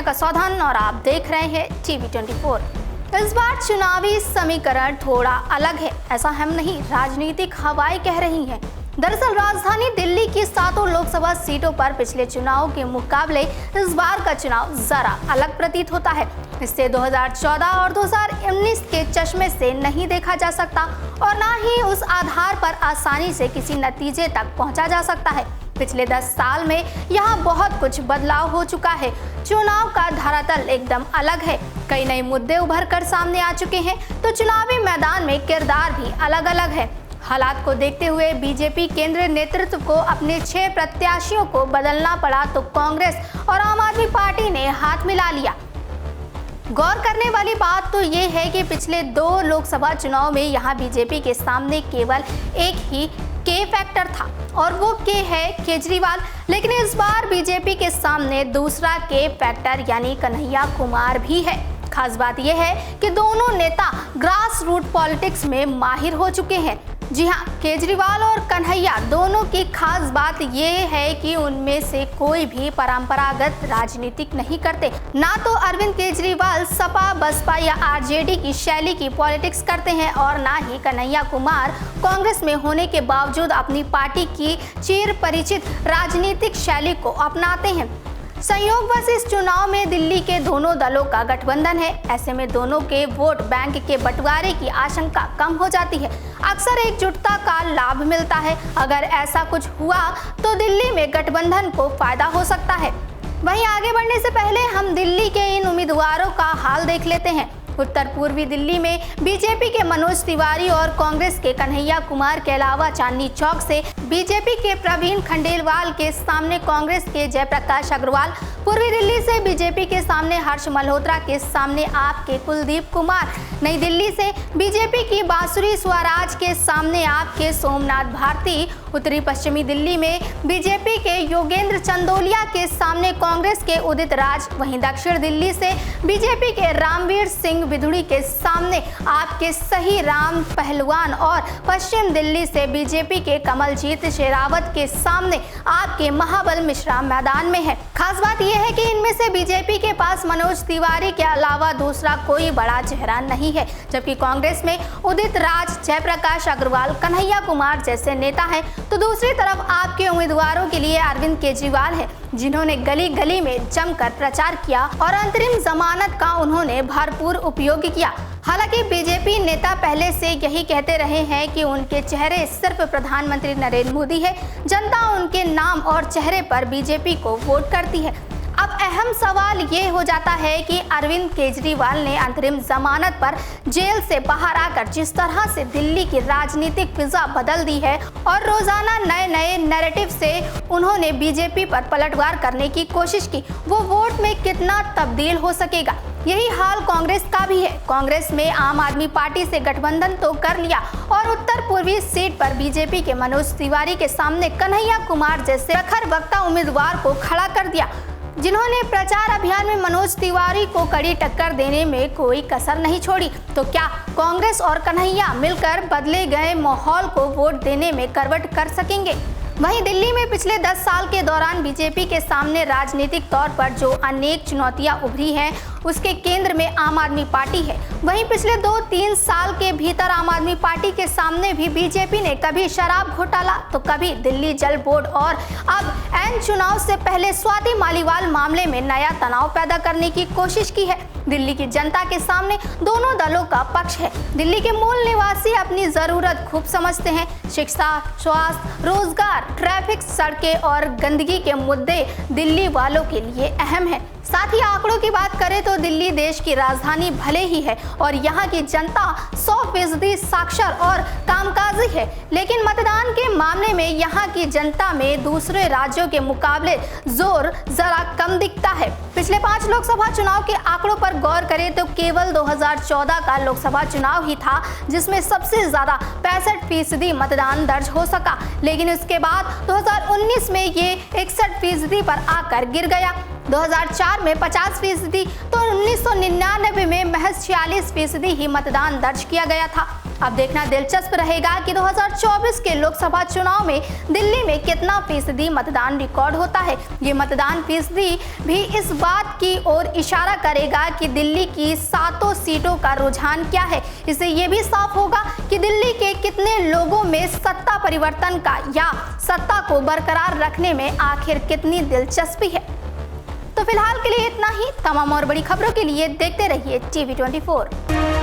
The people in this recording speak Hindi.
का सौधन और आप देख रहे हैं TV24। इस बार चुनावी समीकरण थोड़ा अलग है, ऐसा हम नहीं, राजनीतिक हवाएं कह रही हैं। दरअसल राजधानी दिल्ली की 7 लोकसभा सीटों पर पिछले चुनाव के मुकाबले इस बार का चुनाव जरा अलग प्रतीत होता है। इससे 2014 और 2019 के चश्मे से नहीं देखा जा सकता और न ही उस आधार पर आसानी से किसी नतीजे तक पहुंचा जा सकता है। पिछले 10 साल में यहाँ बहुत कुछ बदलाव हो चुका है। चुनाव का धरातल एकदम अलग है, कई नए मुद्दे उभर कर सामने आ चुके हैं, तो चुनावी मैदान में किरदार भी अलग अलग है। हालात को देखते हुए बीजेपी केंद्रीय नेतृत्व को अपने 6 प्रत्याशियों को बदलना पड़ा, तो कांग्रेस और आम आदमी पार्टी ने हाथ मिला लिया। गौर करने वाली बात तो ये है कि पिछले 2 लोकसभा चुनाव में यहाँ बीजेपी के सामने केवल एक ही के फैक्टर था और वो के है केजरीवाल, लेकिन इस बार बीजेपी के सामने दूसरा के फैक्टर यानी कन्हैया कुमार भी है। खास बात यह है कि दोनों नेता ग्रास रूट पॉलिटिक्स में माहिर हो चुके हैं। जी हाँ, केजरीवाल और कन्हैया दोनों की खास बात यह है कि उनमें से कोई भी परंपरागत राजनीतिक नहीं करते। ना तो अरविंद केजरीवाल सपा, बसपा या आरजेडी की शैली की पॉलिटिक्स करते हैं और ना ही कन्हैया कुमार कांग्रेस में होने के बावजूद अपनी पार्टी की चिर परिचित राजनीतिक शैली को अपनाते हैं। संयोगवश इस चुनाव में दिल्ली के दोनों दलों का गठबंधन है, ऐसे में दोनों के वोट बैंक के बंटवारे की आशंका कम हो जाती है। अक्सर एकजुटता का लाभ मिलता है। अगर ऐसा कुछ हुआ तो दिल्ली में गठबंधन को फायदा हो सकता है। वहीं आगे बढ़ने से पहले हम दिल्ली के इन उम्मीदवारों का हाल देख लेते हैं। उत्तर पूर्वी दिल्ली में बीजेपी के मनोज तिवारी और कांग्रेस के कन्हैया कुमार के अलावा चांदनी चौक से बीजेपी के प्रवीण खंडेलवाल के सामने कांग्रेस के जयप्रकाश अग्रवाल, पूर्वी दिल्ली से बीजेपी के सामने हर्ष मल्होत्रा के सामने आप के कुलदीप कुमार, नई दिल्ली से बीजेपी की बांसुरी स्वराज के सामने आप के सोमनाथ भारती, उत्तरी पश्चिमी दिल्ली में बीजेपी के योगेंद्र चंदोलिया के सामने कांग्रेस के उदित राज, वहीं दक्षिण दिल्ली से बीजेपी के रामवीर सिंह विधुड़ी के सामने आपके सही राम पहलवान और पश्चिम दिल्ली से बीजेपी के कमलजीत शेरावत के सामने आपके महाबल मिश्रा मैदान में है। खास बात यह है कि इनमें से बीजेपी के पास मनोज तिवारी के अलावा दूसरा कोई बड़ा चेहरा नहीं है, जबकि कांग्रेस में उदित राज, जयप्रकाश अग्रवाल, कन्हैया कुमार जैसे नेता हैं, तो दूसरी तरफ आपके उम्मीदवारों के लिए अरविंद केजरीवाल है, जिन्होंने गली गली में जमकर प्रचार किया और अंतरिम जमानत का उन्होंने भरपूर उपयोग किया। हालांकि बीजेपी नेता पहले से यही कहते रहे हैं कि उनके चेहरे सिर्फ प्रधानमंत्री नरेंद्र मोदी है, जनता उनके नाम और चेहरे पर बीजेपी को वोट करती है। अब अहम सवाल ये हो जाता है कि अरविंद केजरीवाल ने अंतरिम जमानत पर जेल से बाहर आकर जिस तरह से दिल्ली की राजनीतिक फिजा बदल दी है और रोजाना नए नए नैरेटिव से उन्होंने बीजेपी पर पलटवार करने की कोशिश की, वो वोट में कितना तब्दील हो सकेगा। यही हाल कांग्रेस का भी है। कांग्रेस में आम आदमी पार्टी से गठबंधन तो कर लिया और उत्तर पूर्वी सीट पर बीजेपी के मनोज तिवारी के सामने कन्हैया कुमार जैसे प्रखर वक्ता उम्मीदवार को खड़ा कर दिया, जिन्होंने प्रचार अभियान में मनोज तिवारी को कड़ी टक्कर देने में कोई कसर नहीं छोड़ी। तो क्या कांग्रेस और कन्हैया मिलकर बदले गए माहौल को वोट देने में करवट कर सकेंगे? वहीं दिल्ली में पिछले 10 साल के दौरान बीजेपी के सामने राजनीतिक तौर पर जो अनेक चुनौतियां उभरी हैं, उसके केंद्र में आम आदमी पार्टी है। वहीं पिछले 2-3 साल के भीतर आम आदमी पार्टी के सामने भी बीजेपी ने कभी शराब घोटाला तो कभी दिल्ली जल बोर्ड और अब एन चुनाव से पहले स्वाति मालीवाल मामले में नया तनाव पैदा करने की कोशिश की है। दिल्ली की जनता के सामने दोनों दलों का पक्ष है। दिल्ली के मूल निवासी अपनी जरूरत खूब समझते हैं। शिक्षा, स्वास्थ्य, रोजगार, ट्रैफिक, सड़कें और गंदगी के मुद्दे दिल्ली वालों के लिए अहम है। साथ ही आंकड़ों की बात करें तो दिल्ली देश की राजधानी भले ही है और यहाँ की जनता 100% साक्षर और कामकाजी है, लेकिन मतदान के मामले में यहाँ की जनता में दूसरे राज्यों के मुकाबले जोर जरा कम दिखता है। पिछले 5 लोकसभा चुनाव के आंकड़ों पर गौर करें तो केवल 2014 का लोकसभा चुनाव ही था जिसमें सबसे ज्यादा 65% मतदान दर्ज हो सका, लेकिन उसके बाद 2019 में ये 61% पर आकर गिर गया। 2004 में 50% तो 1999 में महज 46% ही मतदान दर्ज किया गया था। अब देखना दिलचस्प रहेगा कि 2024 के लोकसभा चुनाव में दिल्ली में कितना फीसदी मतदान रिकॉर्ड होता है। ये मतदान फीसदी भी इस बात की ओर इशारा करेगा कि दिल्ली की 7 सीटों का रुझान क्या है। इससे ये भी साफ होगा कि दिल्ली के कितने लोगों में सत्ता परिवर्तन का या सत्ता को बरकरार रखने में आखिर कितनी दिलचस्पी है। तो फिलहाल के लिए इतना ही। तमाम और बड़ी खबरों के लिए देखते रहिए TV24।